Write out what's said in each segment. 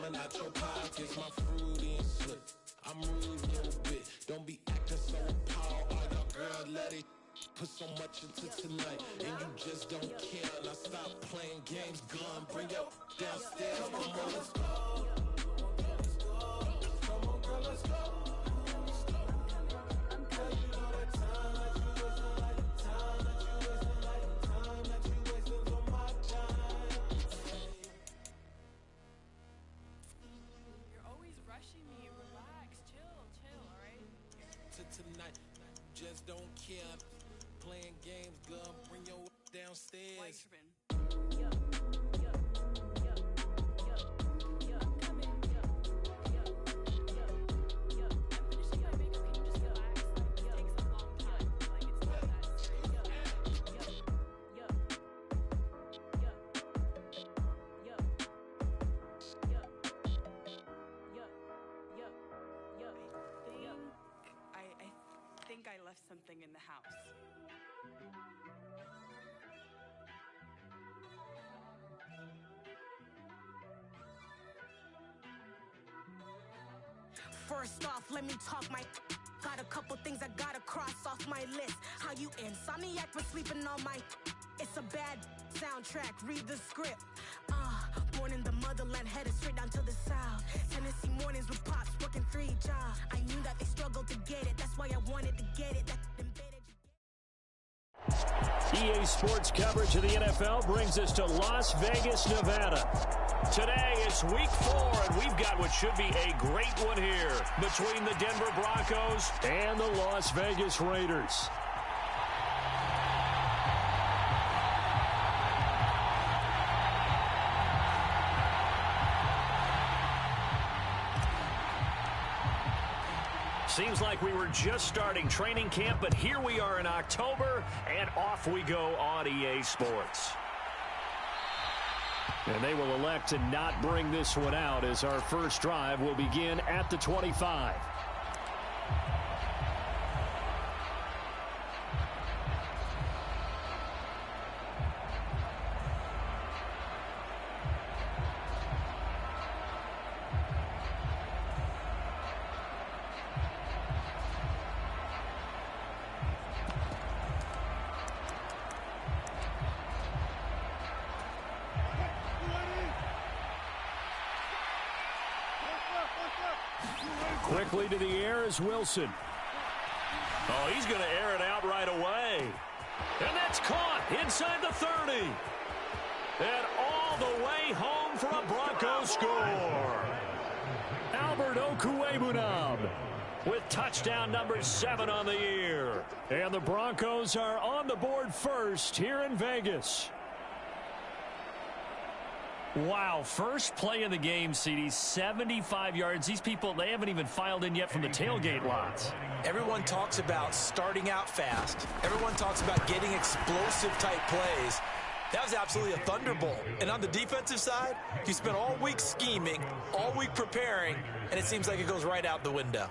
coming out your pockets. My fruity and slip. I'm rude a little bit. Don't be acting so appalled. Oh, your girl, let it put so much into tonight, and you just don't care. Now stop playing games, gun. Bring your downstairs. Come on, girl, let's go. Come on, girl, let's go. Tonight, just don't care. Playing games, gun, bring your downstairs. I left something in the house. First off, let me talk my got a couple things I gotta cross off my list. How you insomniac for sleeping on my it's a bad soundtrack, read the script. Born in the motherland, headed straight down to the south. Tennessee mornings with pops, working 3 jobs. I knew that they struggled to get it, that's why I wanted to get it. EA Sports coverage of the NFL brings us to Las Vegas, Nevada. Today it's week 4, and we've got what should be a great one here between the Denver Broncos and the Las Vegas Raiders. Seems like we were just starting training camp, but here we are in October, and off we go on EA Sports. And they will elect to not bring this one out as our first drive will begin at the 25. Quickly to the air is Wilson. Oh, he's going to air it out right away. And that's caught inside the 30. And all the way home for a Broncos score. Albert Okwuegbunam with touchdown number 7 on the year. And the Broncos are on the board first here in Vegas. Wow, first play of the game, CD, 75 yards. These people, they haven't even filed in yet from the tailgate lots. Everyone talks about starting out fast. Everyone talks about getting explosive-type plays. That was absolutely a thunderbolt. And on the defensive side, you spent all week scheming, all week preparing, and it seems like it goes right out the window.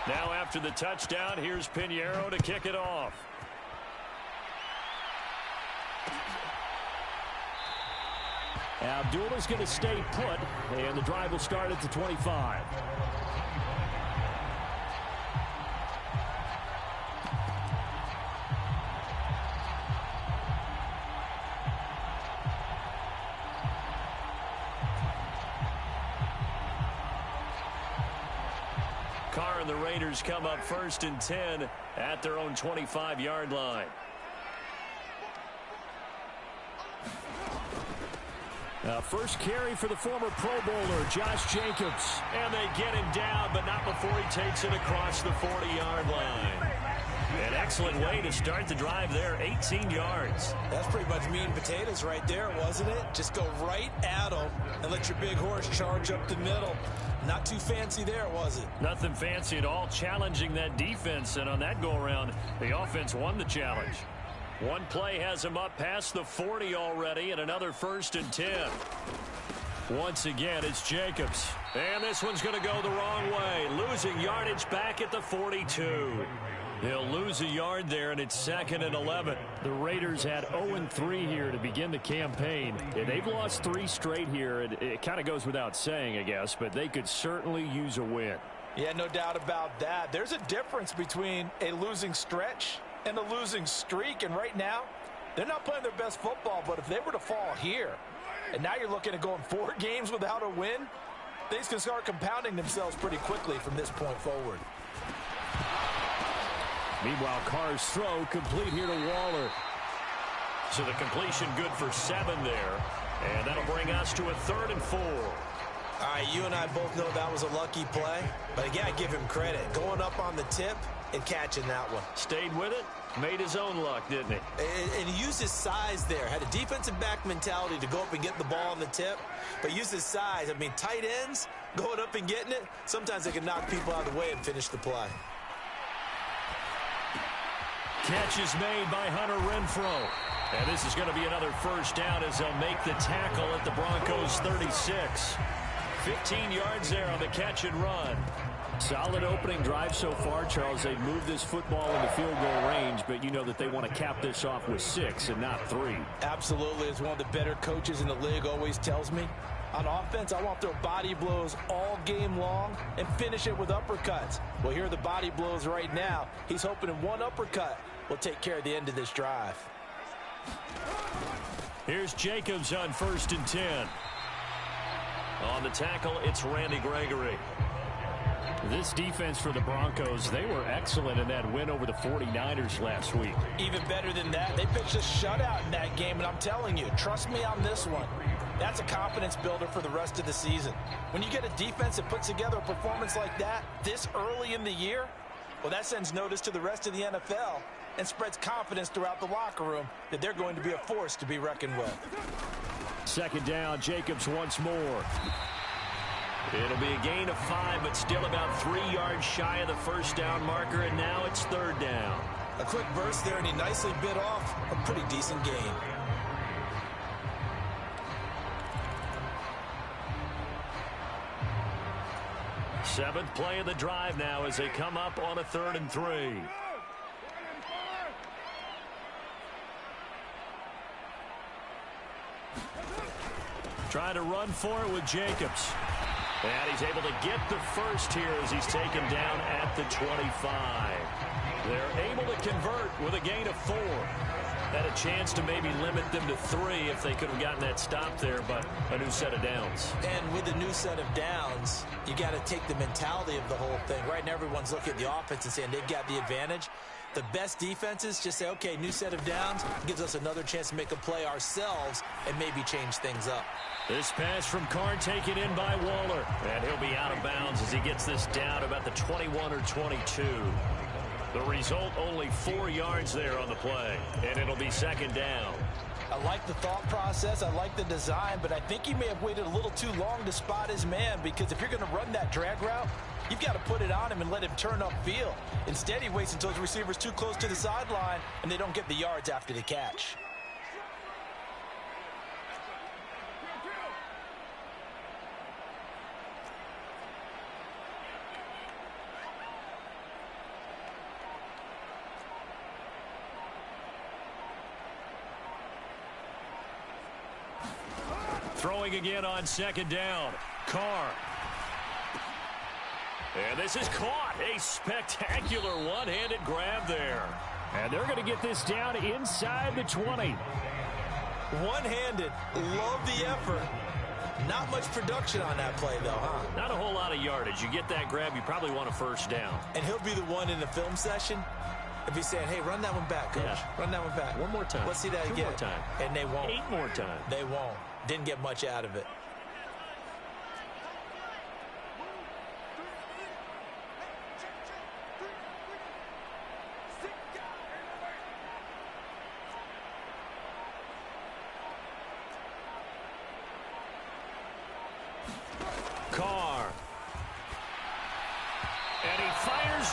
Now after the touchdown, here's Pinheiro to kick it off. Abdullah's going to stay put, and the drive will start at the 25. Carr and the Raiders come up 1st and 10 at their own 25-yard line. First carry for the former Pro Bowler, Josh Jacobs. And they get him down, but not before he takes it across the 40-yard line. An excellent way to start the drive there, 18 yards. That's pretty much meat and potatoes right there, wasn't it? Just go right at them and let your big horse charge up the middle. Not too fancy there, was it? Nothing fancy at all, challenging that defense, and on that go-around, the offense won the challenge. One play has him up past the 40 already, and another 1st and 10. Once again, it's Jacobs. And this one's going to go the wrong way. Losing yardage back at the 42. He'll lose a yard there, and it's 2nd and 11. The Raiders had 0-3 here to begin the campaign. And they've lost 3 straight here. It kind of goes without saying, I guess, but they could certainly use a win. Yeah, no doubt about that. There's a difference between a losing stretch and a losing streak, and right now, they're not playing their best football, but if they were to fall here, and now you're looking at going 4 games without a win, things can start compounding themselves pretty quickly from this point forward. Meanwhile, Carr's throw complete here to Waller. So the completion good for 7 there, and that'll bring us to a 3rd and 4. All right, you and I both know that was a lucky play, but again, I give him credit. Going up on the tip and catching that one. Stayed with it, made his own luck, didn't he? And he used his size there. Had a defensive back mentality to go up and get the ball on the tip, but used his size. I mean, tight ends going up and getting it, sometimes they can knock people out of the way and finish the play. Catch is made by Hunter Renfrow. And this is going to be another 1st down as they'll make the tackle at the Broncos 36. 15 yards there on the catch and run. Solid opening drive so far, Charles. They've moved this football into field goal range, but you know that they want to cap this off with 6 and not 3. Absolutely. As one of the better coaches in the league always tells me, on offense, I want to throw body blows all game long and finish it with uppercuts. Well, here are the body blows right now. He's hoping in one uppercut will take care of the end of this drive. Here's Jacobs on 1st and 10. On the tackle, it's Randy Gregory. This defense for the Broncos, they were excellent in that win over the 49ers last week. Even better than that, they pitched a shutout in that game, and I'm telling you, trust me on this one. That's a confidence builder for the rest of the season. When you get a defense that puts together a performance like that this early in the year, well, that sends notice to the rest of the NFL and spreads confidence throughout the locker room that they're going to be a force to be reckoned with. 2nd down, Jacobs once more. It'll be a gain of 5, but still about 3 yards shy of the 1st down marker, and now it's 3rd down. A quick burst there, and he nicely bit off a pretty decent gain. Seventh play of the drive now as they come up on a 3rd and 3. Trying to run for it with Jacobs. And he's able to get the 1st here as he's taken down at the 25. They're able to convert with a gain of 4. Had a chance to maybe limit them to 3 if they could have gotten that stop there, but a new set of downs. And with a new set of downs, you got to take the mentality of the whole thing. Right now, everyone's looking at the offense and saying they've got the advantage. The best defenses just say, okay, new set of downs gives us another chance to make a play ourselves and maybe change things up. This pass from Carr taken in by Waller, and he'll be out of bounds as he gets this down about the 21 or 22. The result, only 4 yards there on the play, and it'll be 2nd down. I like the thought process. I like the design, but I think he may have waited a little too long to spot his man, because if you're going to run that drag route, you've got to put it on him and let him turn upfield. Instead, he waits until his receiver's too close to the sideline, and they don't get the yards after the catch. Throwing again on 2nd down. Carr. And this is caught. A spectacular one-handed grab there. And they're going to get this down inside the 20. One-handed. Love the effort. Not much production on that play, though, huh? Not a whole lot of yardage. You get that grab, you probably want a 1st down. And he'll be the one in the film session if he's saying, hey, run that one back, coach. Yeah. Run that one back. One more time. Let's see that 2 again. more time. And they won't. 8 more times. They won't. Didn't get much out of it.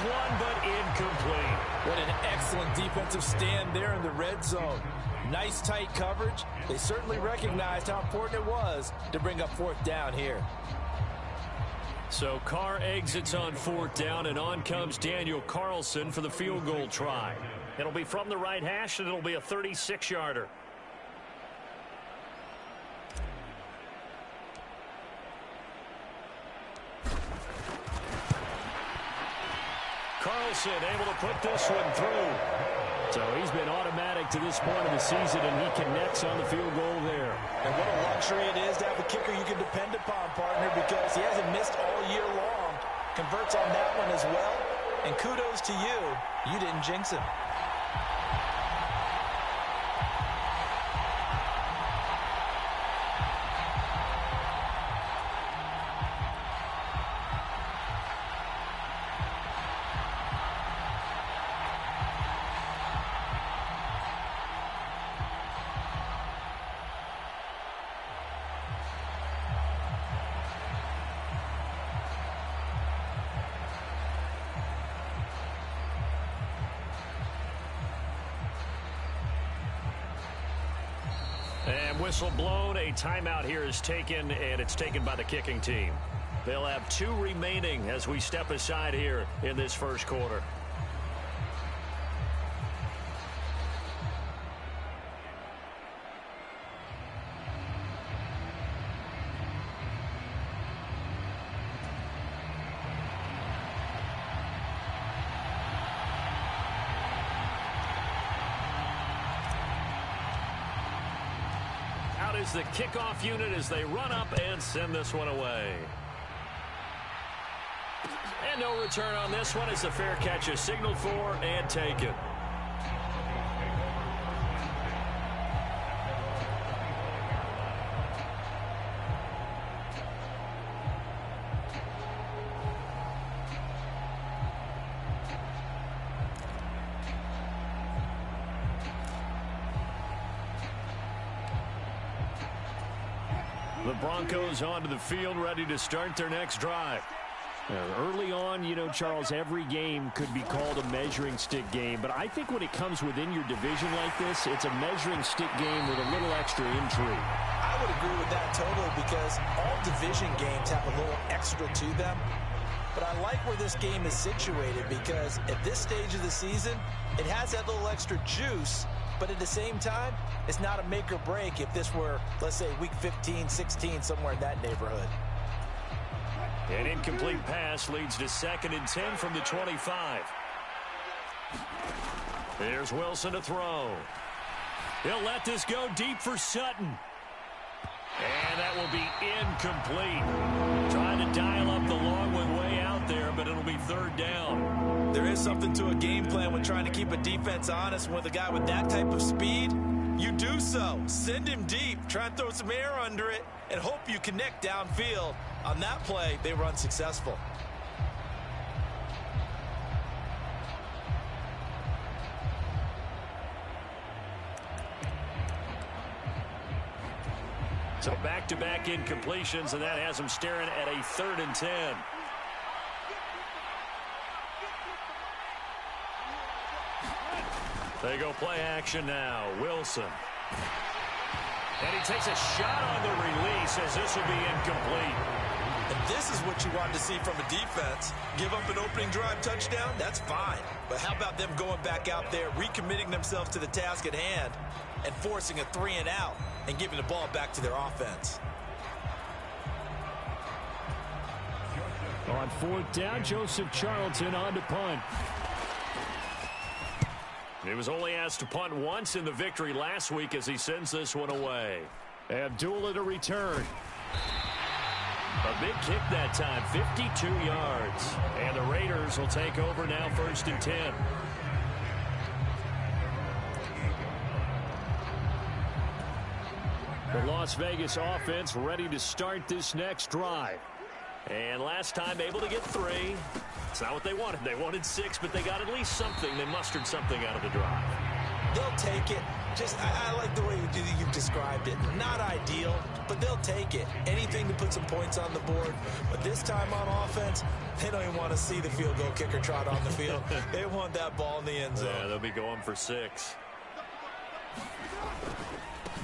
one, but incomplete. What an excellent defensive stand there in the red zone. Nice tight coverage. They certainly recognized how important it was to bring up fourth down here. So Carr exits on fourth down, and on comes Daniel Carlson for the field goal try. It'll be from the right hash, and it'll be a 36-yarder. Carlson able to put this one through. So he's been automatic to this point of the season, and he connects on the field goal there. And what a luxury it is to have a kicker you can depend upon, partner, because he hasn't missed all year long. Converts on that one as well. And kudos to you. You didn't jinx him. And whistle blown. A timeout here is taken, and it's taken by the kicking team. They'll have 2 remaining as we step aside here in this first quarter. Is the kickoff unit as they run up and send this one away. And no return on this one as the fair catch is signaled for and taken. The Broncos onto the field, ready to start their next drive. Early on, you know, Charles, every game could be called a measuring stick game. But I think when it comes within your division like this, it's a measuring stick game with a little extra intrigue. I would agree with that totally, because all division games have a little extra to them. But I like where this game is situated, because at this stage of the season, it has that little extra juice. But at the same time, it's not a make or break if this were, let's say, week 15, 16, somewhere in that neighborhood. An incomplete pass leads to 2nd and 10 from the 25. There's Wilson to throw. He'll let this go deep for Sutton. And that will be incomplete. Trying to dial up the long one way out there, but it'll be 3rd down. There is something to a game plan when trying to keep a defense honest. With a guy with that type of speed, you do so. Send him deep. Try and throw some air under it and hope you connect downfield. On that play, they were unsuccessful. So back-to-back incompletions, and that has them staring at a 3rd and 10. They go play action now. Wilson. And he takes a shot on the release as this will be incomplete. And this is what you wanted to see from a defense. Give up an opening drive touchdown, that's fine. But how about them going back out there, recommitting themselves to the task at hand, and forcing a 3 and out and giving the ball back to their offense. On 4th down, Joseph Charlton on to punt. He was only asked to punt once in the victory last week as he sends this one away. Abdullah to return. A big kick that time, 52 yards. And the Raiders will take over now, 1st and 10. The Las Vegas offense ready to start this next drive. And last time able to get 3. It's not what they wanted. They wanted 6, but they got at least something. They mustered something out of the drive. They'll take it. I like the way you've described it. Not ideal, but they'll take it. Anything to put some points on the board. But this time on offense, they don't even want to see the field goal kicker trot on the field. They want that ball in the end zone. Yeah, they'll be going for 6.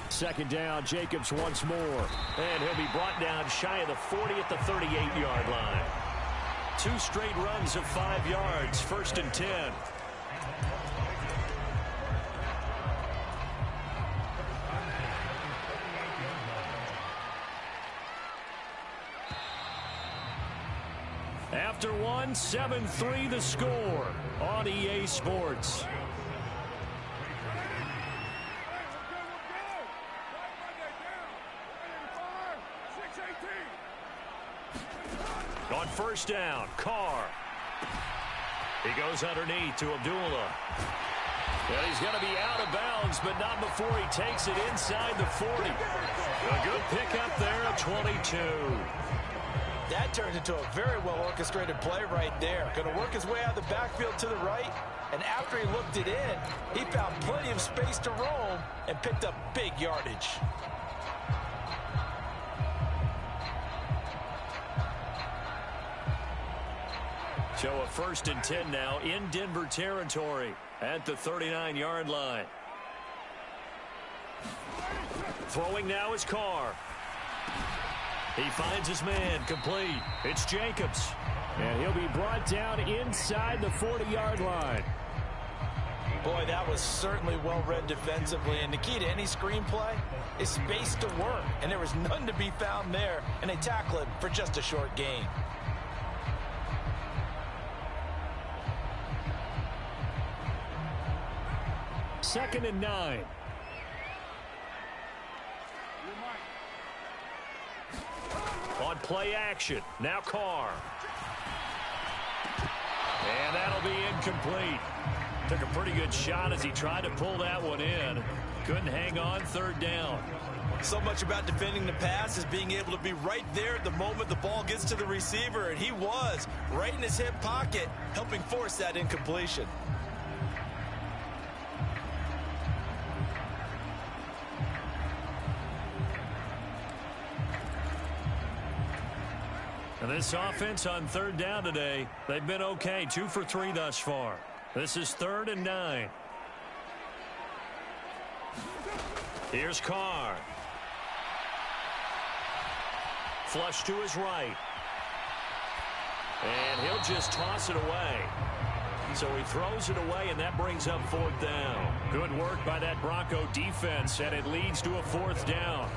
Second down, Jacobs once more. And he'll be brought down shy of the 40 at the 38-yard line. 2 straight runs of 5 yards, 1st and 10. After 1, 7-3 the score on EA Sports. On first down, Carr. He goes underneath to Abdullah. And he's going to be out of bounds, but not before he takes it inside the 40. A good pickup there at 22. That turned into a very well-orchestrated play right there. Going to work his way out of the backfield to the right, and after he looked it in, he found plenty of space to roam and picked up big yardage. So a 1st and 10 now in Denver territory at the 39-yard line. Throwing now is Carr. He finds his man, complete. It's Jacobs. And he'll be brought down inside the 40-yard line. Boy, that was certainly well-read defensively. And the key to any screenplay is space to work. And there was none to be found there. And they tackle it for just a short gain. Second and 9. On play action, now Carr. And that'll be incomplete. Took a pretty good shot as he tried to pull that one in. Couldn't hang on, 3rd down. So much about defending the pass is being able to be right there at the moment the ball gets to the receiver, and he was right in his hip pocket, helping force that incompletion. And this offense on 3rd down today, they've been okay, 2 for 3 thus far. This is 3rd and 9. Here's Carr. Flush to his right. And he'll just toss it away. So he throws it away, and that brings up 4th down. Good work by that Bronco defense, and it leads to a 4th down.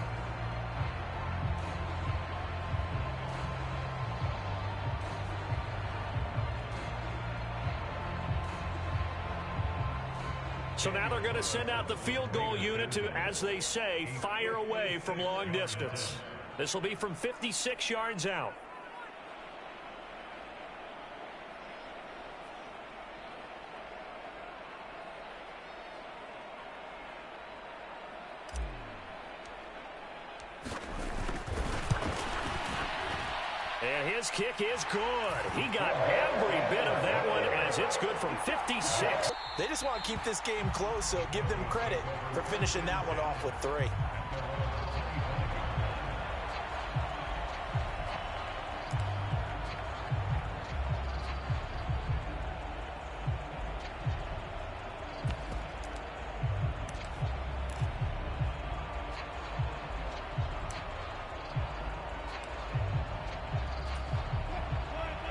So now they're going to send out the field goal unit to, as they say, fire away from long distance. This will be from 56 yards out. And his kick is good. He got every bit of that one as it's good from 56. They just want to keep this game close, so give them credit for finishing that one off with 3.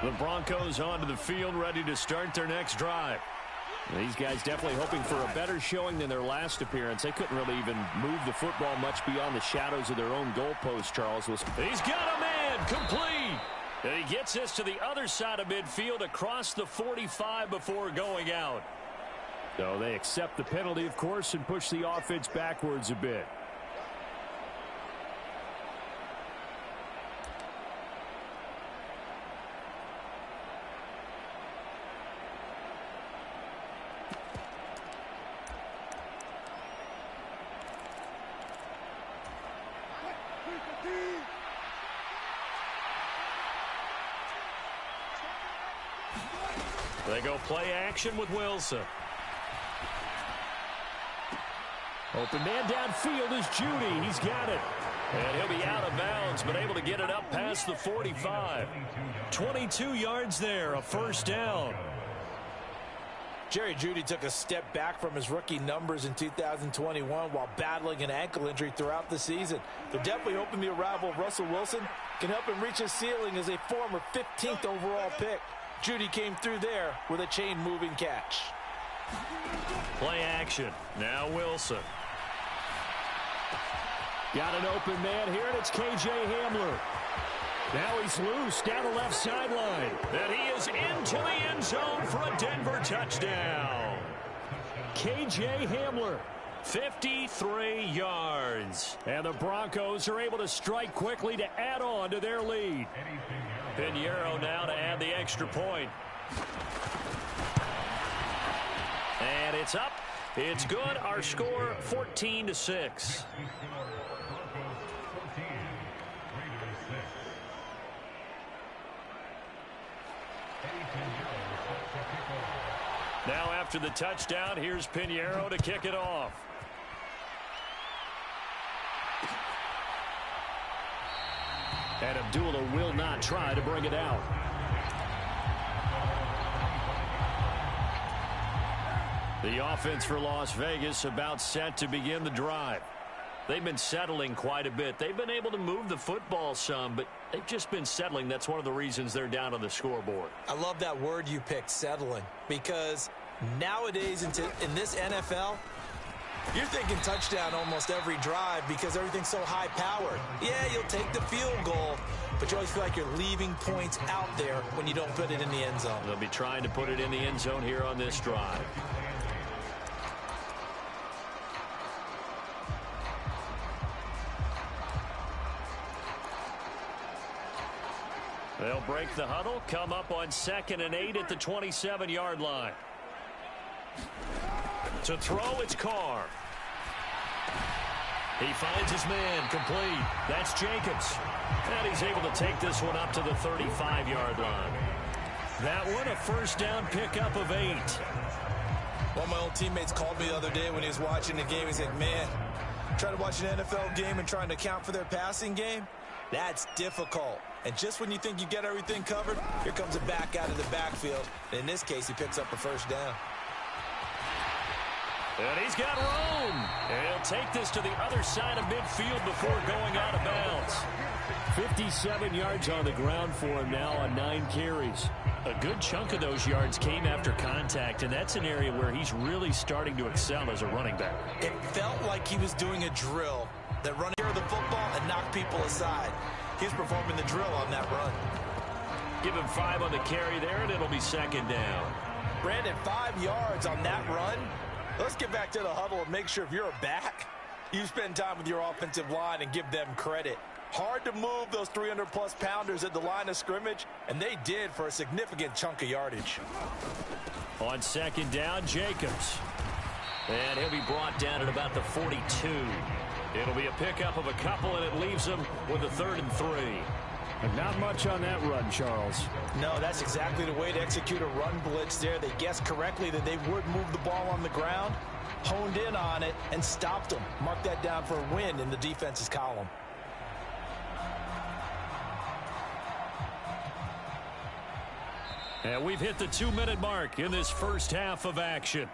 The Broncos onto the field, ready to start their next drive. These guys definitely hoping for a better showing than their last appearance. They couldn't really even move the football much beyond the shadows of their own goalpost, Charles. He's got a man, complete. And he gets this to the other side of midfield across the 45 before going out. So they accept the penalty, of course, and push the offense backwards a bit. They go play action with Wilson. Open man downfield is Judy. He's got it. And he'll be out of bounds, but able to get it up past the 45. 22 yards there, a first down. Jerry Jeudy took a step back from his rookie numbers in 2021 while battling an ankle injury throughout the season. They're definitely hoping the arrival of Russell Wilson can help him reach his ceiling as a former 15th overall pick. Jeudy came through there with a chain-moving catch. Play action. Now Wilson. Got an open man here, and it's K.J. Hamler. Now he's loose down the left sideline. And he is into the end zone for a Denver touchdown. K.J. Hamler, 53 yards. And the Broncos are able to strike quickly to add on to their lead. Pinheiro now to add the extra point. And it's up. It's good. Our score, 14-6. Now after the touchdown, here's Pinheiro to kick it off. And Abdullah will not try to bring it out. The offense for Las Vegas about set to begin the drive. They've been settling quite a bit. They've been able to move the football some, but they've just been settling. That's one of the reasons they're down on the scoreboard. I love that word you picked, settling, because nowadays in this NFL, you're thinking touchdown almost every drive because everything's so high-powered. Yeah, you'll take the field goal, but you always feel like you're leaving points out there when you don't put it in the end zone. They'll be trying to put it in the end zone here on this drive. They'll break the huddle, come up on 2nd and 8 at the 27-yard line. To throw, it's Carr. He finds his man, complete. That's Jacobs. And he's able to take this one up to the 35-yard line. That one, a first down pickup of 8. One of my old teammates called me the other day when he was watching the game. He said, man, trying to watch an NFL game and trying to account for their passing game, that's difficult. And just when you think you get everything covered, here comes a back out of the backfield. And in this case, he picks up a first down. And he's got room. And he'll take this to the other side of midfield before going out of bounds. 57 yards on the ground for him now on 9 carries. A good chunk of those yards came after contact, and that's an area where he's really starting to excel as a running back. It felt like he was doing a drill that running the football and knock people aside. He's performing the drill on that run. Give him 5 on the carry there, and it'll be 2nd down. Brandon, 5 yards on that run. Let's get back to the huddle and make sure if you're a back, you spend time with your offensive line and give them credit. Hard to move those 300-plus pounders at the line of scrimmage, and they did for a significant chunk of yardage. On 2nd down, Jacobs. And he'll be brought down at about the 42. It'll be a pickup of a couple, and it leaves him with a 3rd and 3. And not much on that run, Charles. No, that's exactly the way to execute a run blitz there. They guessed correctly that they would move the ball on the ground, honed in on it, and stopped them. Mark that down for a win in the defense's column. And we've hit the 2-minute mark in this first half of action.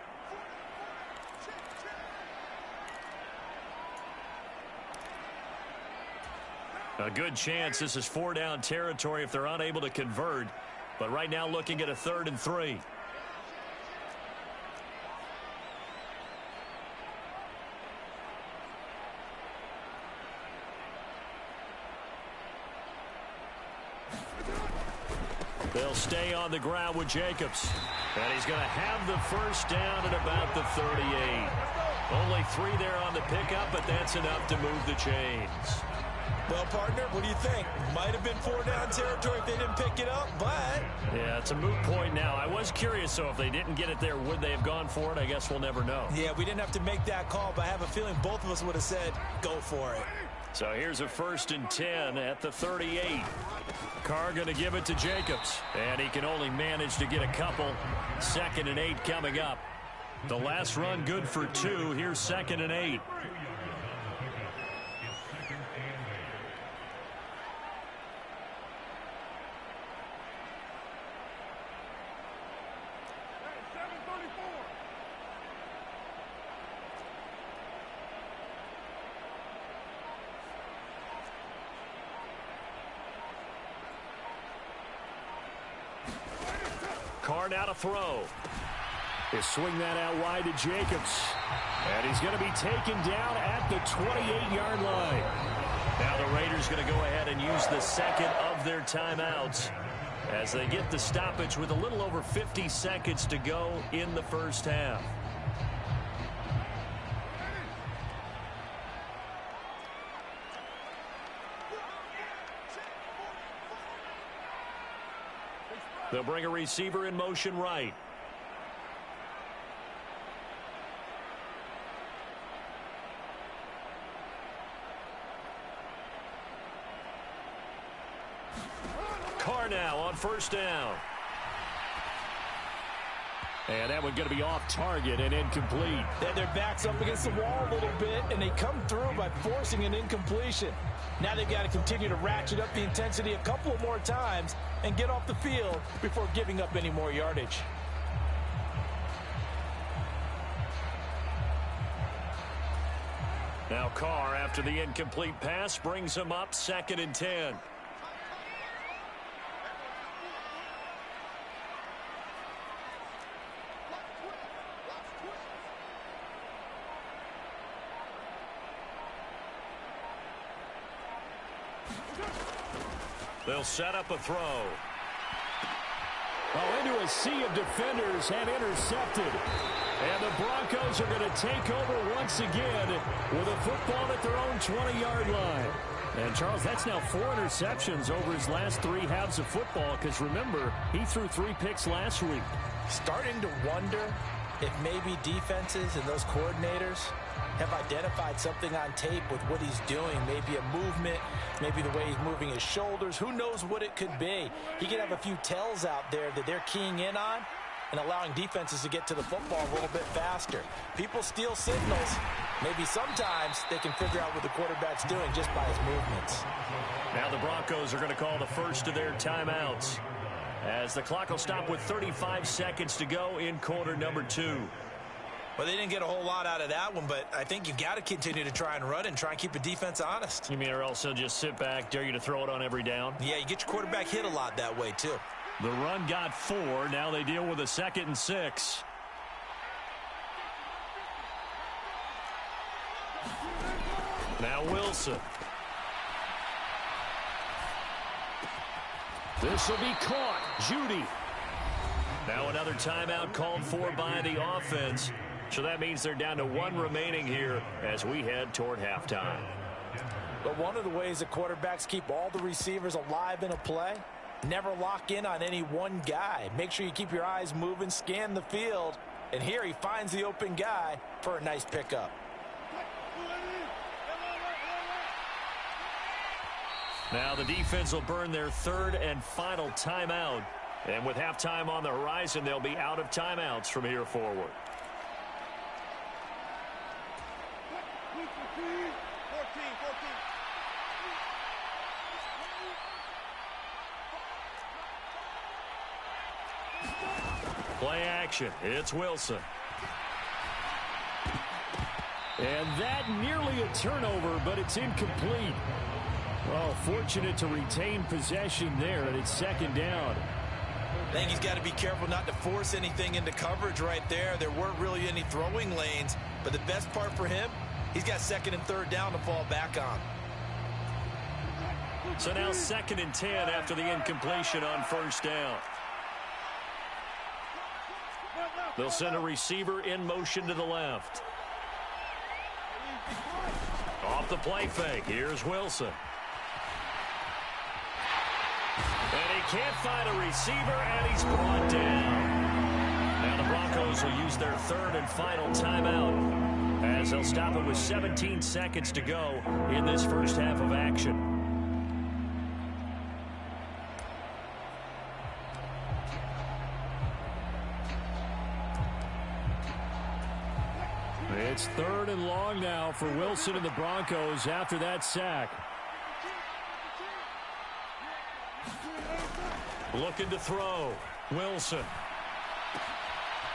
A good chance this is 4-down territory if they're unable to convert. But right now looking at a 3rd and 3. They'll stay on the ground with Jacobs. And he's going to have the first down at about the 38. Only 3 there on the pickup, but that's enough to move the chains. Well, partner, what do you think? Might have been 4-down territory if they didn't pick it up, but... Yeah, it's a moot point now. I was curious, so if they didn't get it there, would they have gone for it? I guess we'll never know. Yeah, we didn't have to make that call, but I have a feeling both of us would have said, go for it. So here's a 1st and 10 at the 38. Carr going to give it to Jacobs, and he can only manage to get a couple. 2nd and 8 coming up. The last run good for 2. Here's 2nd and 8. Carr now to throw. They swing that out wide to Jacobs. And he's going to be taken down at the 28-yard line. Now the Raiders going to go ahead and use the second of their timeouts as they get the stoppage with a little over 50 seconds to go in the first half. They'll bring a receiver in motion right. Carr now on first down. And that one going to be off target and incomplete. Their back's up against the wall a little bit, and they come through by forcing an incompletion. Now they've got to continue to ratchet up the intensity a couple of more times and get off the field before giving up any more yardage. Now Carr, after the incomplete pass, brings him up 2nd and 10. They'll set up a throw. Oh, into a sea of defenders and intercepted. And the Broncos are going to take over once again with a football at their own 20-yard line. And, Charles, that's now 4 interceptions over his last 3 halves of football because, remember, he threw 3 picks last week. Starting to wonder if maybe defenses and those coordinators have identified something on tape with what he's doing. Maybe a movement, maybe the way he's moving his shoulders. Who knows what it could be? He could have a few tells out there that they're keying in on and allowing defenses to get to the football a little bit faster. People steal signals. Maybe sometimes they can figure out what the quarterback's doing just by his movements. Now the Broncos are going to call the first of their timeouts as the clock will stop with 35 seconds to go in quarter number 2. Well, they didn't get a whole lot out of that one, but I think you've got to continue to try and run and try and keep the defense honest. You mean or else he'll just sit back, dare you to throw it on every down? Yeah, you get your quarterback hit a lot that way, too. The run got 4. Now they deal with a 2nd and 6. Now Wilson. This will be caught. Judy. Now another timeout called for by the offense. So that means they're down to 1 remaining here as we head toward halftime. But one of the ways that quarterbacks keep all the receivers alive in a play, never lock in on any one guy. Make sure you keep your eyes moving, scan the field. And here he finds the open guy for a nice pickup. Now the defense will burn their 3rd and final timeout. And with halftime on the horizon, they'll be out of timeouts from here forward. Play action. It's Wilson. And that nearly a turnover, but it's incomplete. Well, fortunate to retain possession there, and it's 2nd down. I think he's got to be careful not to force anything into coverage right there. There weren't really any throwing lanes, but the best part for him, he's got 2nd and 3rd down to fall back on. So now 2nd and 10 after the incompletion on first down. They'll send a receiver in motion to the left. Off the play fake, here's Wilson. And he can't find a receiver, and he's brought down. Now the Broncos will use their 3rd and final timeout as they'll stop it with 17 seconds to go in this first half of action. It's 3rd and long now for Wilson and the Broncos after that sack. Looking to throw. Wilson.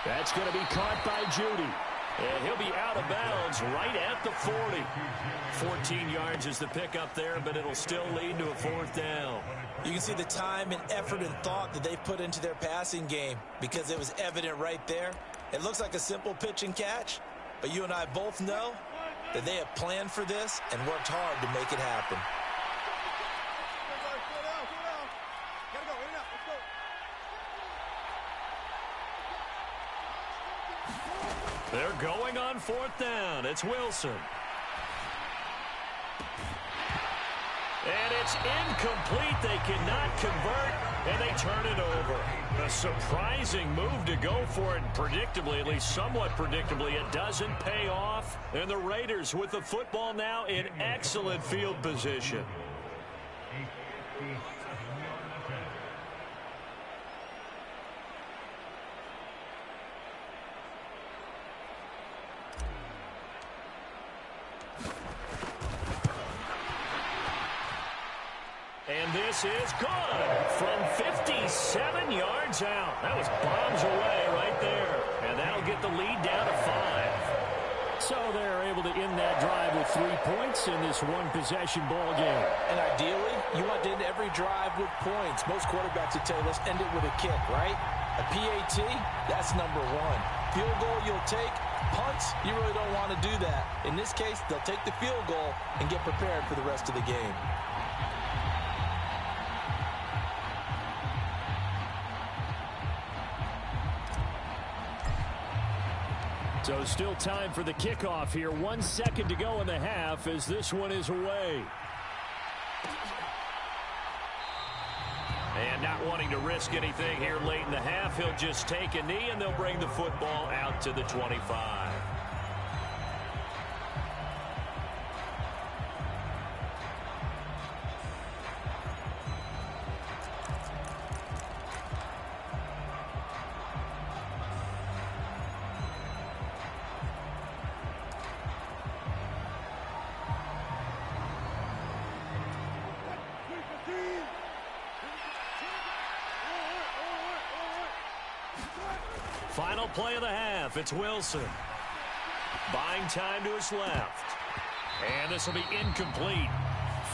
That's going to be caught by Judy. And he'll be out of bounds right at the 40. 14 yards is the pickup there, but it'll still lead to a 4th down. You can see the time and effort and thought that they've put into their passing game because it was evident right there. It looks like a simple pitch and catch, but you and I both know that they have planned for this and worked hard to make it happen. They're going on 4th down. It's Wilson. And it's incomplete. They cannot convert, and they turn it over. A surprising move to go for it. Predictably, at least somewhat predictably, it doesn't pay off. And the Raiders with the football now in excellent field position. And this is good from 57 yards out. That was bombs away right there. And that'll get the lead down to 5. So they're able to end that drive with 3 points in this one-possession ball game. And ideally, you want to end every drive with points. Most quarterbacks would tell you, let's end it with a kick, right? A PAT, that's number 1. Field goal you'll take. Punts, you really don't want to do that. In this case, they'll take the field goal and get prepared for the rest of the game. So still time for the kickoff here. 1 second to go in the half as this one is away. And not wanting to risk anything here late in the half, he'll just take a knee and they'll bring the football out to the 25. Final play of the half. It's Wilson. Buying time to his left. And this will be incomplete.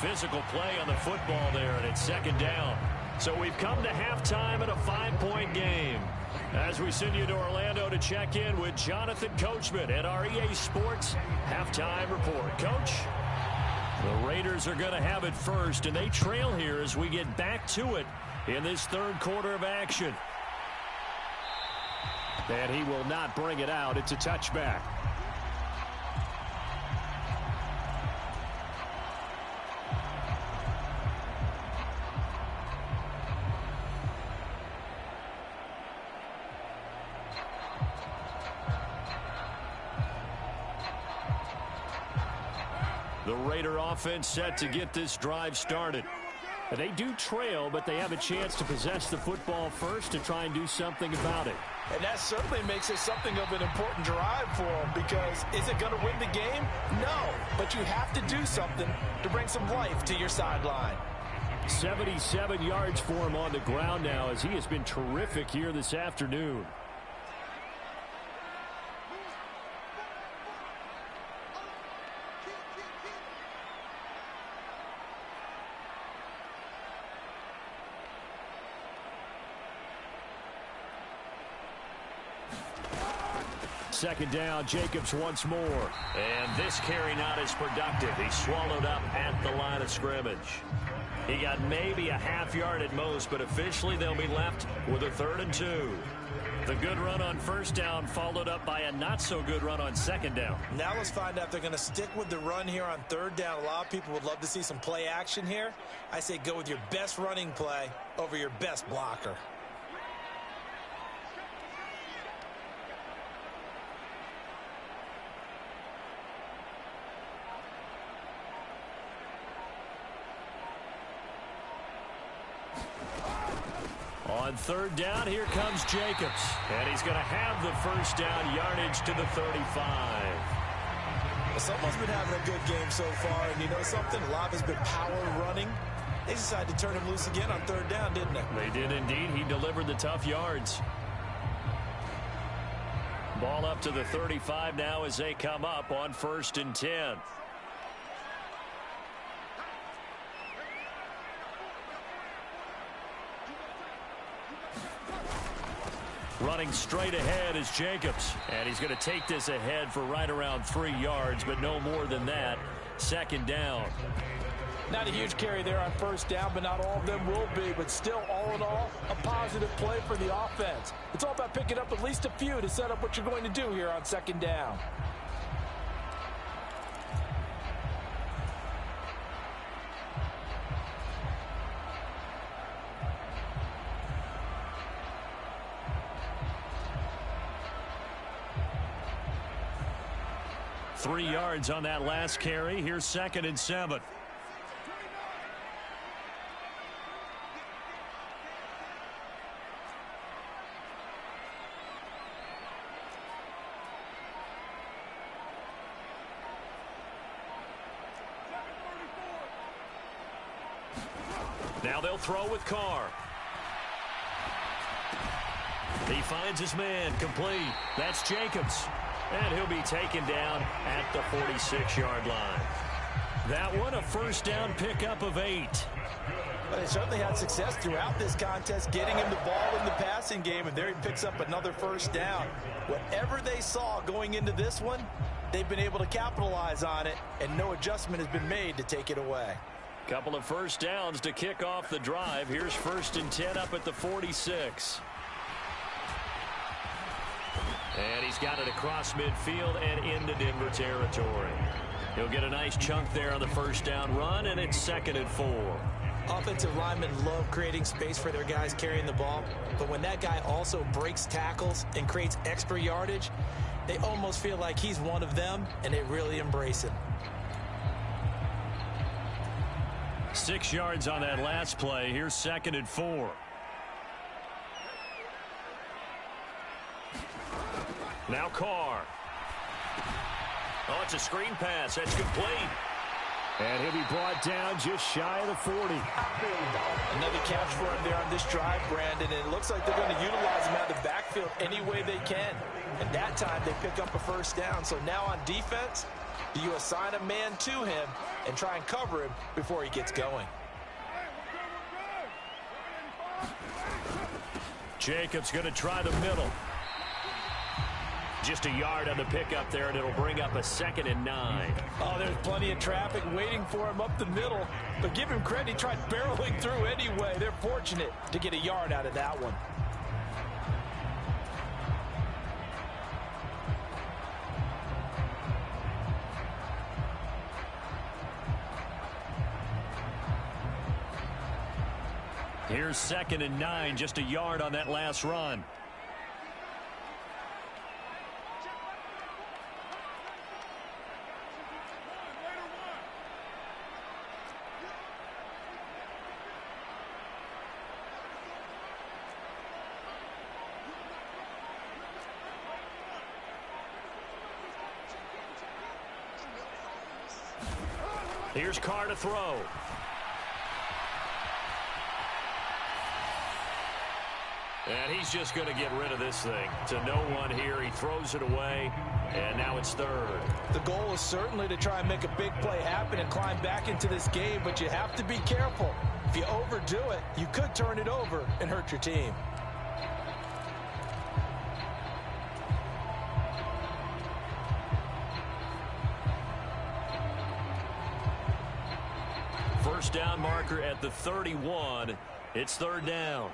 Physical play on the football there, and it's 2nd down. So we've come to halftime in a 5-point game. As we send you to Orlando to check in with Jonathan Coachman at our EA Sports Halftime Report. Coach? The Raiders are going to have it first, and they trail here as we get back to it in this 3rd quarter of action. And he will not bring it out. It's a touchback. The Raider offense set to get this drive started. They do trail, but they have a chance to possess the football first to try and do something about it. And that certainly makes it something of an important drive for them, because is it going to win the game? No, but you have to do something to bring some life to your sideline. 77 yards for him on the ground now as he has been terrific here this afternoon. Second down, Jacobs once more. And this carry not as productive. He's swallowed up at the line of scrimmage. He got maybe a half yard at most, but officially they'll be left with a 3rd and 2. The good run on 1st down followed up by a not-so-good run on 2nd down. Now let's find out if they're going to stick with the run here on 3rd down. A lot of people would love to see some play action here. I say go with your best running play over your best blocker. On 3rd down, here comes Jacobs. And he's going to have the 1st down yardage to the 35. Well, someone's been having a good game so far, and you know something? A lot has been power running. They decided to turn him loose again on third down, didn't they? They did indeed. He delivered the tough yards. Ball up to the 35 now as they come up on 1st and 10. Running straight ahead is Jacobs. And he's going to take this ahead for right around 3 yards, but no more than that. 2nd down. Not a huge carry there on 1st down, but not all of them will be. But still, all in all, a positive play for the offense. It's all about picking up at least a few to set up what you're going to do here on 2nd down. Three yards on that last carry. Here's 2nd and 7. Now they'll throw with Carr. He finds his man, complete. That's Jacobs. And he'll be taken down at the 46-yard line. That one, a 1st down pickup of 8. Well, they certainly had success throughout this contest, getting him the ball in the passing game, and there he picks up another 1st down. Whatever they saw going into this one, they've been able to capitalize on it, and no adjustment has been made to take it away. Couple of 1st downs to kick off the drive. Here's 1st and 10 up at the 46. And he's got it across midfield and into Denver territory. He'll get a nice chunk there on the 1st down run, and it's 2nd and 4. Offensive linemen love creating space for their guys carrying the ball, but when that guy also breaks tackles and creates extra yardage, they almost feel like he's one of them, and they really embrace him. 6 yards on that last play. Here's 2nd and 4. Now Carr. Oh, it's a screen pass. That's complete. And he'll be brought down just shy of the 40. Another catch for him there on this drive, Brandon, and it looks like they're going to utilize him out of the backfield any way they can. And that time they pick up a 1st down. So now on defense, do you assign a man to him and try and cover him before he gets going? Jacobs going to try the middle. Just a yard on the pickup there, and it'll bring up a 2nd and 9. Oh, there's plenty of traffic waiting for him up the middle. But give him credit, he tried barreling through anyway. They're fortunate to get a yard out of that one. Here's 2nd and 9, just a yard on that last run. Here's Carr to throw. And he's just going to get rid of this thing. To no one here. He throws it away, and now it's 3rd. The goal is certainly to try and make a big play happen and climb back into this game, but you have to be careful. If you overdo it, you could turn it over and hurt your team. First down marker at the 31. It's 3rd down.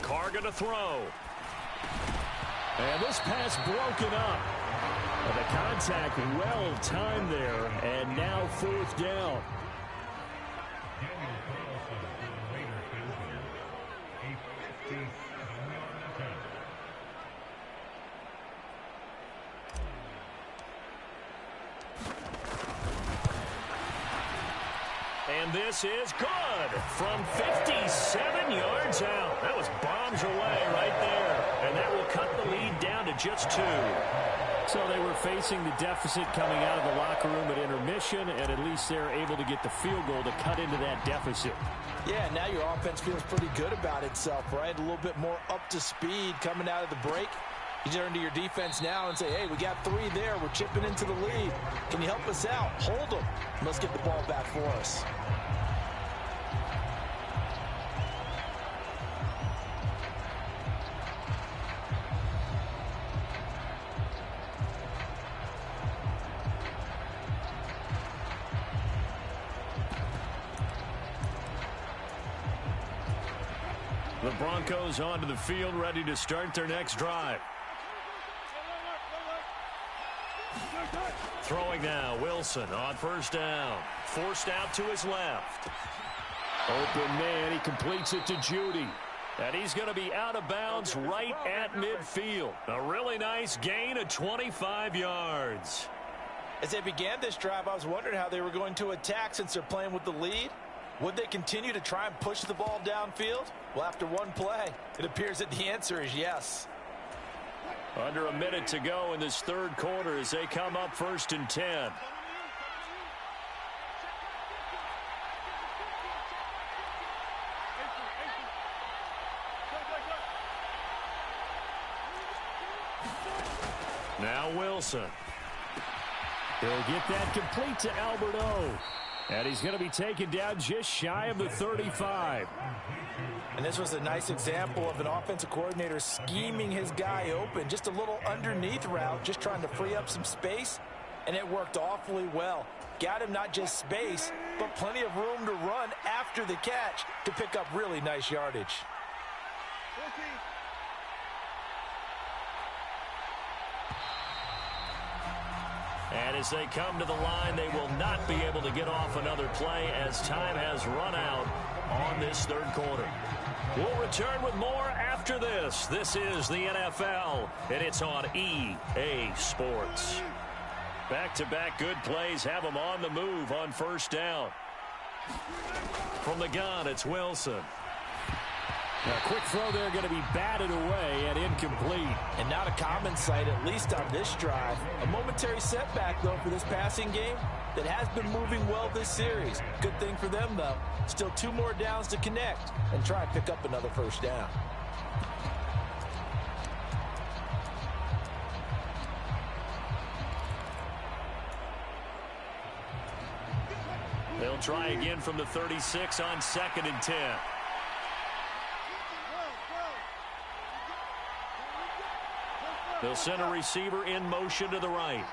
Carr going to throw. And this pass broken up. And the contact well timed there. And now 4th down. And this is good from 57 yards out. That was bombs away right there. And that will cut the lead down to just 2. So they were facing the deficit coming out of the locker room at intermission, and at least they're able to get the field goal to cut into that deficit. Yeah, now your offense feels pretty good about itself, right? A little bit more up to speed coming out of the break. You turn to your defense now and say, hey, we got 3 there. We're chipping into the lead. Can you help us out? Hold them. Let's get the ball back for us. The Broncos onto the field, ready to start their next drive. Throwing now, Wilson on first down. Forced out to his left. Open man, he completes it to Judy. And he's going to be out of bounds right at midfield. A really nice gain of 25 yards. As they began this drive, I was wondering how they were going to attack since they're playing with the lead. Would they continue to try and push the ball downfield? Well, after one play, it appears that the answer is yes. Under a minute to go in this third quarter as they come up 1st and 10. Now Wilson. He'll get that complete to Albert O. And he's going to be taken down just shy of the 35. And this was a nice example of an offensive coordinator scheming his guy open. Just a little underneath route, just trying to free up some space. And it worked awfully well. Got him not just space, but plenty of room to run after the catch to pick up really nice yardage. And as they come to the line, they will not be able to get off another play as time has run out on this third quarter. We'll return with more after this. This is the NFL, and it's on EA Sports. Back-to-back good plays have them on the move on first down. From the gun, it's Wilson. A quick throw there going to be batted away and incomplete. And not a common sight, at least on this drive. A momentary setback, though, for this passing game that has been moving well this series. Good thing for them, though. Still 2 more downs to connect and try and pick up another first down. They'll try again from the 36 on 2nd and 10. They'll send a receiver in motion to the right.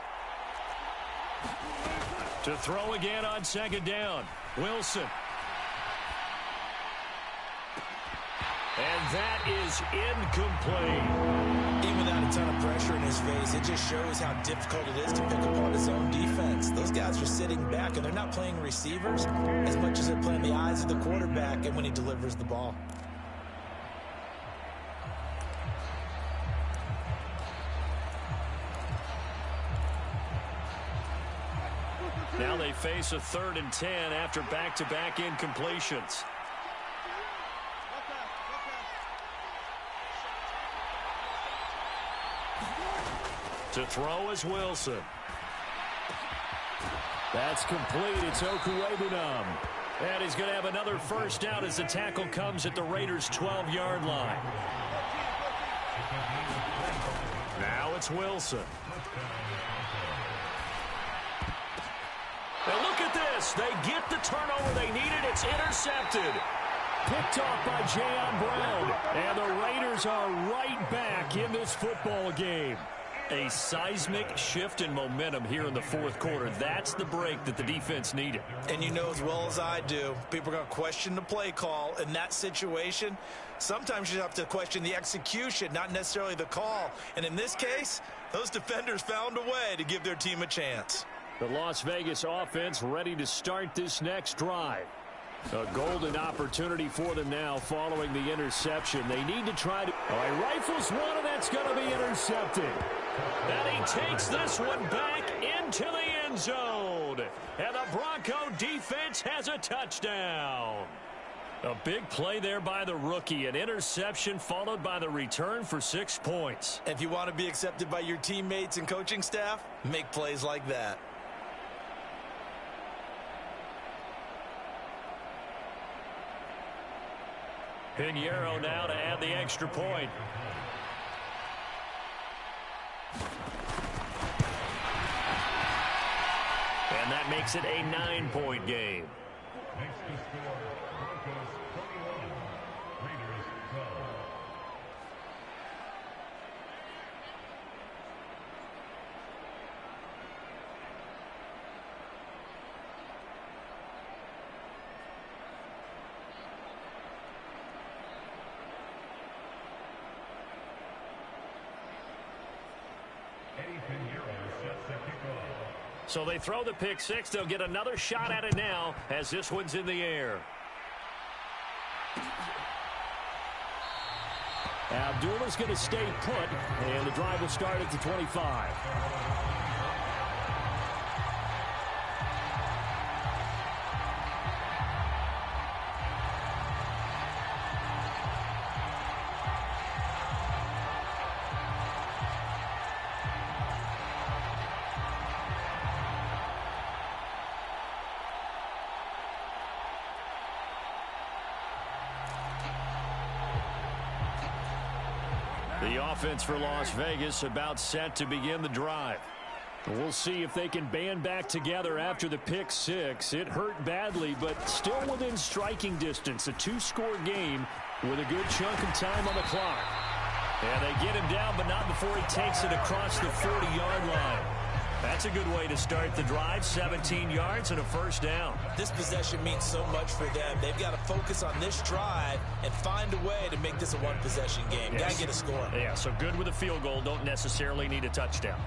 To throw again on 2nd down. Wilson. And that is incomplete. Even without a ton of pressure in his face, it just shows how difficult it is to pick apart his own defense. Those guys are sitting back, and they're not playing receivers as much as they're playing the eyes of the quarterback and when he delivers the ball. Now they face a 3rd and 10 after back-to-back incompletions. To throw is Wilson. That's complete. It's Okuwebunam. And he's going to have another first down as the tackle comes at the Raiders' 12-yard line. Now it's Wilson. And look at this. They get the turnover they needed. It's intercepted. Picked off by Jayon Brown. And the Raiders are right back in this football game. A seismic shift in momentum here in the fourth quarter. That's the break that the defense needed. And you know as well as I do, people are going to question the play call in that situation. Sometimes you have to question the execution, not necessarily the call. And in this case, those defenders found a way to give their team a chance. The Las Vegas offense ready to start this next drive. A golden opportunity for them now following the interception. They need to try to... All right, rifles one, and that's going to be intercepted. And he takes this one back into the end zone. And the Broncos Bronco defense has a touchdown. A big play there by the rookie. An interception followed by the return for 6 points. If you want to be accepted by your teammates and coaching staff, make plays like that. Pinheiro now to add the extra point. And that makes it a 9-point game. Next to score, Broncos 21, Raiders 12. Eddie Pinheiro sets the kickoff. So they throw the pick six. They'll get another shot at it now as this one's in the air. Abdullah's going to stay put, and the drive will start at the 25. The offense for Las Vegas about set to begin the drive. We'll see if they can band back together after the pick six. It hurt badly, but still within striking distance. A two-score game with a good chunk of time on the clock. And they get him down, but not before he takes it across the 40-yard line. That's a good way to start the drive. 17 yards and a first down. This possession means so much for them. They've got to focus on this drive and find a way to make this a one-possession game. Yes. Got to get a score. Yeah, so good with a field goal. Don't necessarily need a touchdown.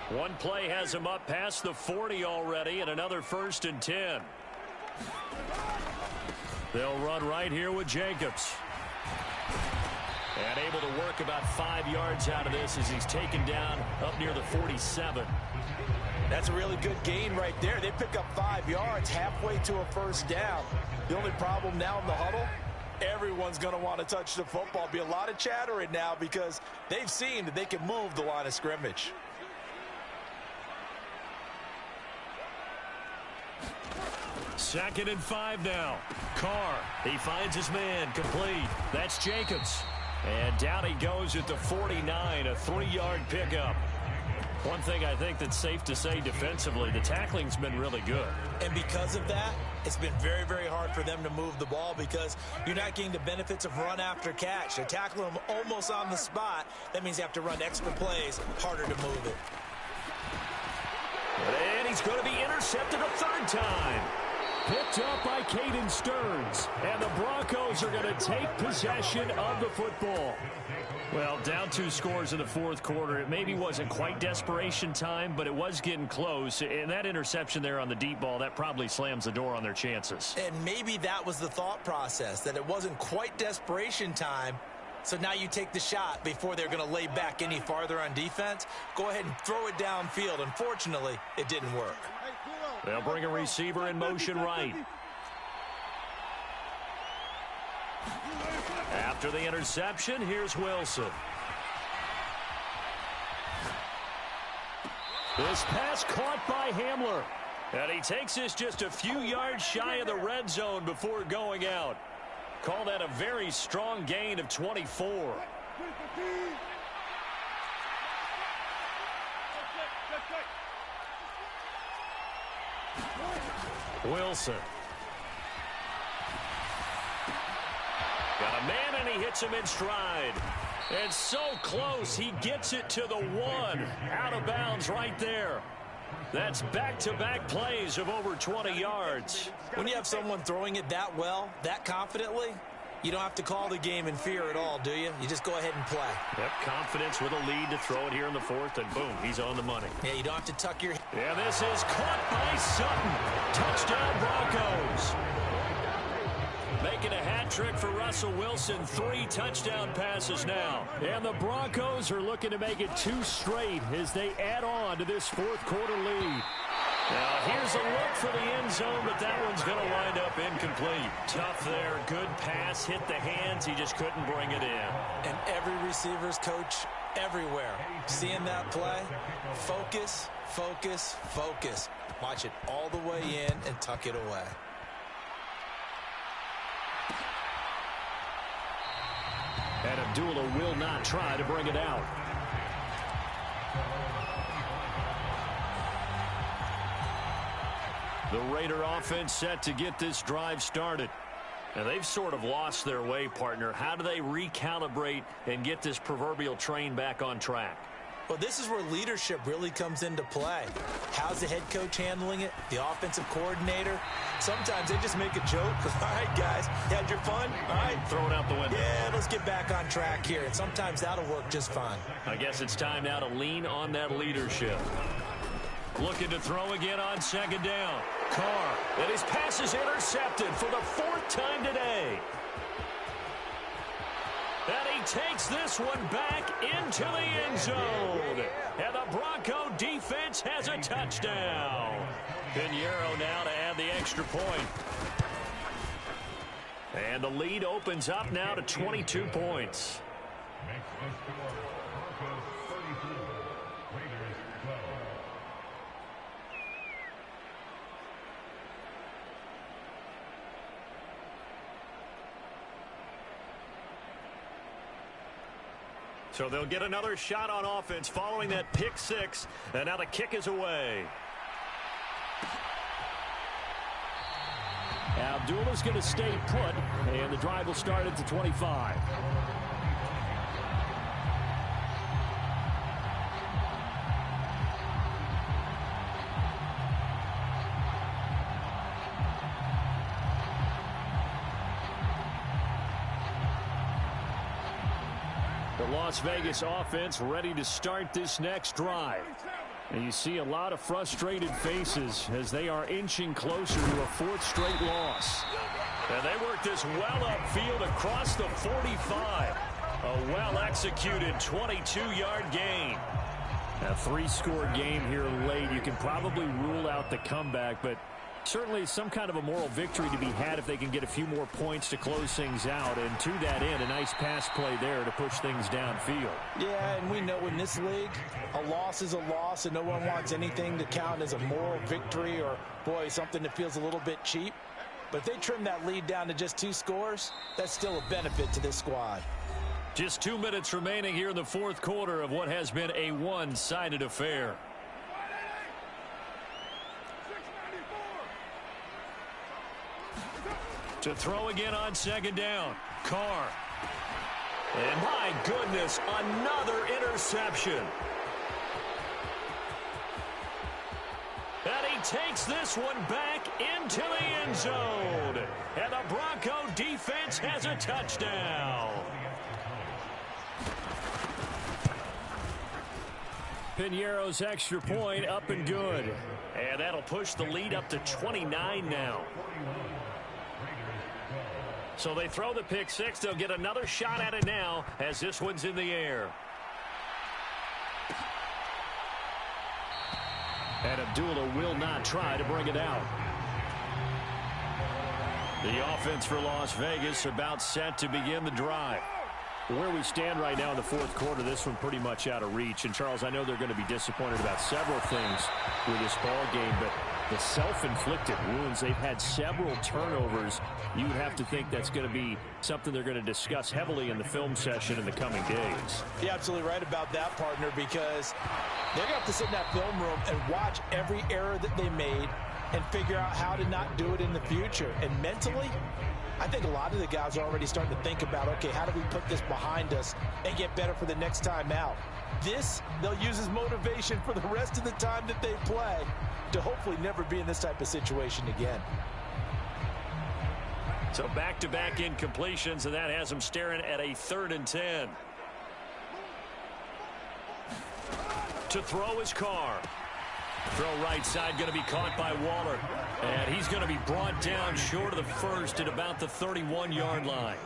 One play has him up past the 40 already, and another 1st and 10. They'll run right here with Jacobs. And able to work about 5 yards out of this as he's taken down up near the 47. That's a really good gain right there. They pick up 5 yards halfway to a first down. The only problem now in the huddle, everyone's going to want to touch the football. Be a lot of chattering now because they've seen that they can move the line of scrimmage. Second and 5 now. Carr, he finds his man, complete. That's Jacobs. And down he goes at the 49, a 3-yard pickup. One thing I think that's safe to say defensively, the tackling's been really good. And because of that, it's been very, very hard for them to move the ball because you're not getting the benefits of run after catch. They're tackling them almost on the spot. That means you have to run extra plays, harder to move it. And he's going to be intercepted a 3rd time. Picked up by Caden Stearns, and the Broncos are going to take possession of the football. Well, down 2 scores in the 4th quarter. It maybe wasn't quite desperation time, but it was getting close. And that interception there on the deep ball, that probably slams the door on their chances. And maybe that was the thought process, that it wasn't quite desperation time. So now you take the shot before they're going to lay back any farther on defense. Go ahead and throw it downfield. Unfortunately, it didn't work. They'll bring a receiver in motion right. After the interception, here's Wilson. This pass caught by Hamler. And he takes this just a few yards shy of the red zone before going out. Call that a very strong gain of 24. Wilson. Got a man, and he hits him in stride. And so close, he gets it to the 1. Out of bounds right there. That's back-to-back plays of over 20 yards. When you have someone throwing it that well, that confidently, you don't have to call the game in fear at all, do you? You just go ahead and play. Yep, confidence with a lead to throw it here in the 4th, and boom, he's on the money. Yeah, you don't have to tuck your... Yeah, this is caught by Sutton. Touchdown, Broncos. Making a hat trick for Russell Wilson. 3 touchdown passes now. And the Broncos are looking to make it 2 straight as they add on to this fourth quarter lead. Now, here's a look for the end zone, but that one's going to wind up incomplete. Tough there. Good pass. Hit the hands. He just couldn't bring it in. And every receiver's coach everywhere, seeing that play, focus, focus, focus. Watch it all the way in and tuck it away. And Abdullah will not try to bring it out. The Raider offense set to get this drive started. And they've sort of lost their way, partner. How do they recalibrate and get this proverbial train back on track? Well, this is where leadership really comes into play. How's the head coach handling it? The offensive coordinator? Sometimes they just make a joke. All right, guys, you had your fun? All right. Throw it out the window. Yeah, let's get back on track here. And sometimes that'll work just fine. I guess it's time now to lean on that leadership. Looking to throw again on second down. Carr, and his pass is intercepted for the 4th time today. And he takes this one back into the end zone. And the Bronco defense has a touchdown. Pinheiro now to add the extra point. And the lead opens up now to 22 points. Makes the score Broncos 34, Raiders 12. So they'll get another shot on offense following that pick 6. And now the kick is away. Abdullah's going to stay put, and the drive will start at the 25. The Las Vegas offense ready to start this next drive. And you see a lot of frustrated faces as they are inching closer to a 4th straight loss. And they work this well upfield across the 45. A well-executed 22-yard gain. A 3-score game here late. You can probably rule out the comeback, but certainly some kind of a moral victory to be had if they can get a few more points to close things out. And to that end, a nice pass play there to push things downfield. Yeah, and we know in this league, a loss is a loss, and no one wants anything to count as a moral victory or, boy, something that feels a little bit cheap. But if they trim that lead down to just 2 scores, that's still a benefit to this squad. Just 2 minutes remaining here in the 4th quarter of what has been a one-sided affair. To throw again on second down. Carr. And my goodness, another interception. And he takes this one back into the end zone. And the Bronco defense has a touchdown. Pinheiro's extra point up and good. And that'll push the lead up to 29 now. So they throw the pick 6. They'll get another shot at it now as this one's in the air. And Abdullah will not try to bring it out. The offense for Las Vegas about set to begin the drive. Where we stand right now in the 4th quarter, this one pretty much out of reach. And, Charles, I know they're going to be disappointed about several things with this ball game, but the self-inflicted wounds, they've had several turnovers. You would have to think that's going to be something they're going to discuss heavily in the film session in the coming days. You're absolutely right about that, partner, because they're going to have to sit in that film room and watch every error that they made and figure out how to not do it in the future. And mentally, I think a lot of the guys are already starting to think about, okay, how do we put this behind us and get better for the next time out? This, they'll use as motivation for the rest of the time that they play to hopefully never be in this type of situation again. So back-to-back incompletions, and that has them staring at a 3rd and 10. To throw is Carr. Throw right side going to be caught by Waller. And he's going to be brought down short of the first at about the 31-yard line.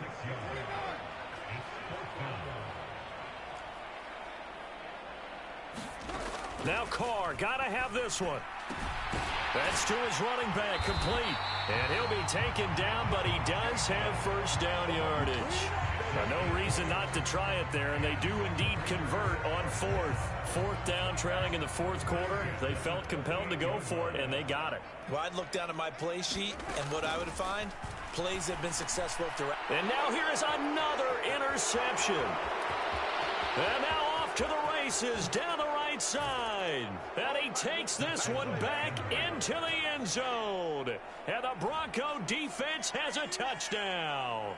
Now Carr, got to have this one. That's to his running back, complete. And he'll be taken down, but he does have first down yardage. Now, no reason not to try it there, and they do indeed convert on fourth down, trailing in the fourth quarter. They felt compelled to go for it, and they got it. Well, I'd look down at my play sheet, and what I would find, plays have been successful throughout. And now here's another interception. And now off to the races down the right side. And he takes this one back into the end zone. And the Bronco defense has a touchdown.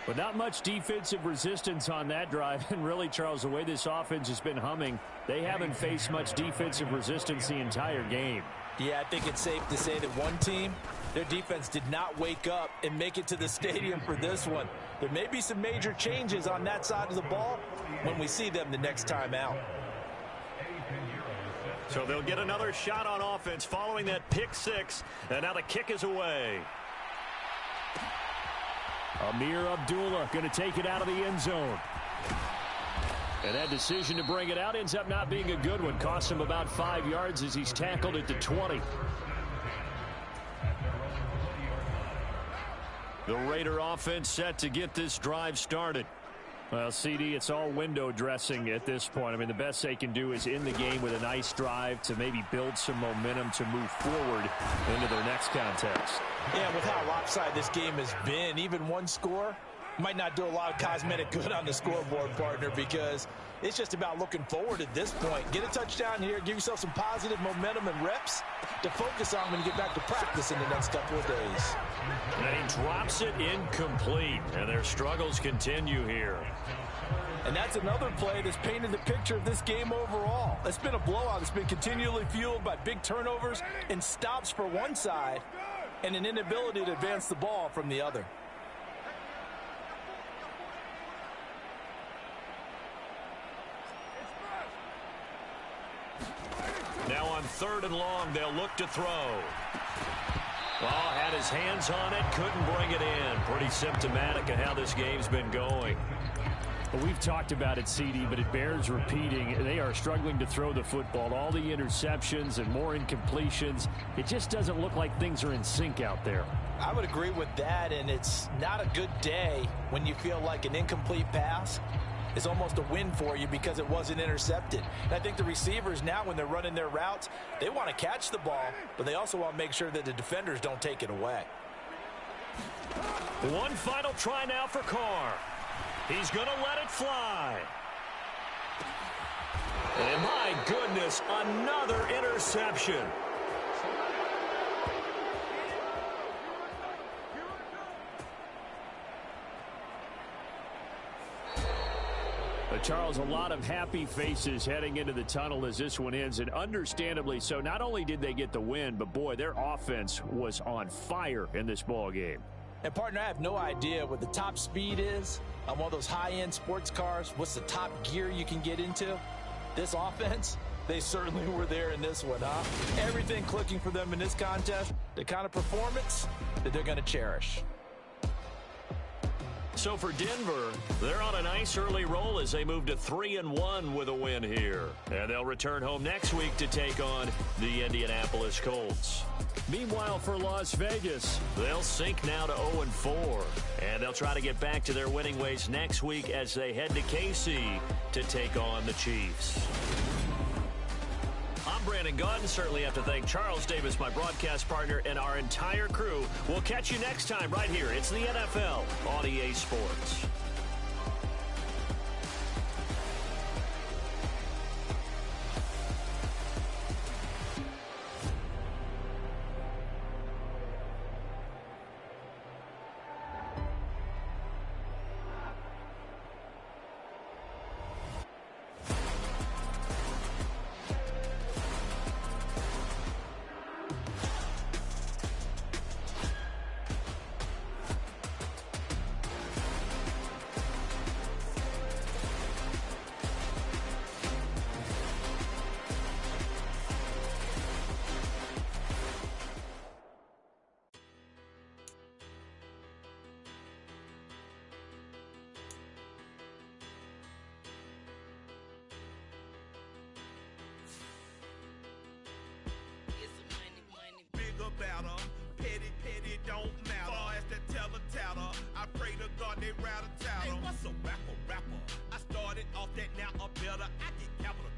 But not much defensive resistance on that drive. And really, Charles, the way this offense has been humming, they haven't faced much defensive resistance the entire game. Yeah, I think it's safe to say that one team, their defense did not wake up and make it to the stadium for this one. There may be some major changes on that side of the ball when we see them the next time out. So they'll get another shot on offense following that pick six. And now the kick is away. Amir Abdullah going to take it out of the end zone. And that decision to bring it out ends up not being a good one. Costs him about 5 yards as he's tackled at the 20. The Raider offense set to get this drive started. Well, CD, it's all window dressing at this point. I mean, the best they can do is end the game with a nice drive to maybe build some momentum to move forward into their next contest. Yeah, with how lopsided this game has been, even one score might not do a lot of cosmetic good on the scoreboard, partner, because it's just about looking forward at this point. Get a touchdown here, give yourself some positive momentum and reps to focus on when you get back to practice in the next couple of days. And he drops it incomplete, and their struggles continue here. And that's another play that's painted the picture of this game overall. It's been a blowout. It's been continually fueled by big turnovers and stops for one side and an inability to advance the ball from the other. Now on 3rd and long, they'll look to throw. Oh, had his hands on it, couldn't bring it in. Pretty symptomatic of how this game's been going. Well, we've talked about it, CD, but it bears repeating. They are struggling to throw the football. All the interceptions and more incompletions. It just doesn't look like things are in sync out there. I would agree with that, and it's not a good day when you feel like an incomplete pass is almost a win for you because it wasn't intercepted. And I think the receivers now, when they're running their routes, they want to catch the ball, but they also want to make sure that the defenders don't take it away. One final try now for Carr. He's going to let it fly. And my goodness, another interception. Charles, a lot of happy faces heading into the tunnel as this one ends, and understandably so. Not only did they get the win, but boy, their offense was on fire in this ball game. And partner, I have no idea what the top speed is on one of those high-end sports cars. What's the top gear you can get into? This offense, they certainly were there in this one, huh? Everything clicking for them in this contest, the kind of performance that they're going to cherish. So for Denver, they're on a nice early roll as they move to 3-1 with a win here. And they'll return home next week to take on the Indianapolis Colts. Meanwhile, for Las Vegas, they'll sink now to 0-4. And they'll try to get back to their winning ways next week as they head to KC to take on the Chiefs. I'm Brandon Gaudin. Certainly have to thank Charles Davis, my broadcast partner, and our entire crew. We'll catch you next time right here. It's the NFL on EA Sports. they rattle tattle. Hey, what's a rapper? I started off that, now I'm better. I get capital.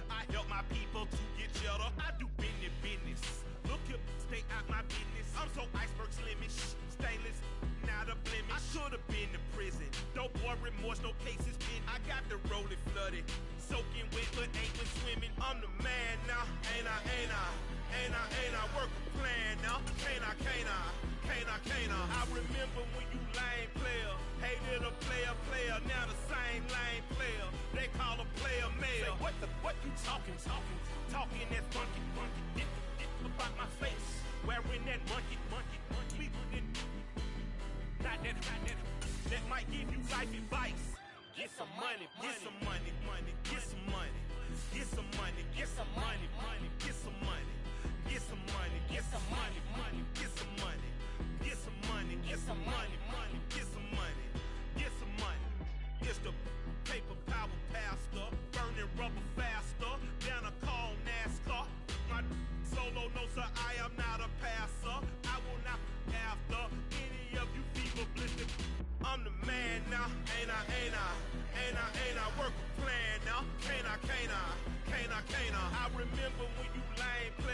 I help my people to get cheddar. I do business. Look here, stay out my business. I'm so iceberg slimish, stainless, not a blemish. I should have been to prison. No boy remorse, no cases pinned. I got the rolling flooded, soaking wet, but ain't been swimming. I'm the man now, ain't I? Work a plan now, can't I? I remember when you lame player, hated a player, now the same lame player. They call a player mayor. Say, what you talking that funky, get about my face, wearing that monkey. Not that might give you life advice. Get some money, get some money, get some money, get some money, get some money, get some money, get some money, get some money, get some money, get some money, get some money, get some money, get some money. It's the paper power pastor, burning rubber faster than a call NASCAR. My solo, no sir, I am not a passer. I will not after any of you fever blistered. I'm the man now, ain't I? Work a plan now, can't I? I remember when you lame players.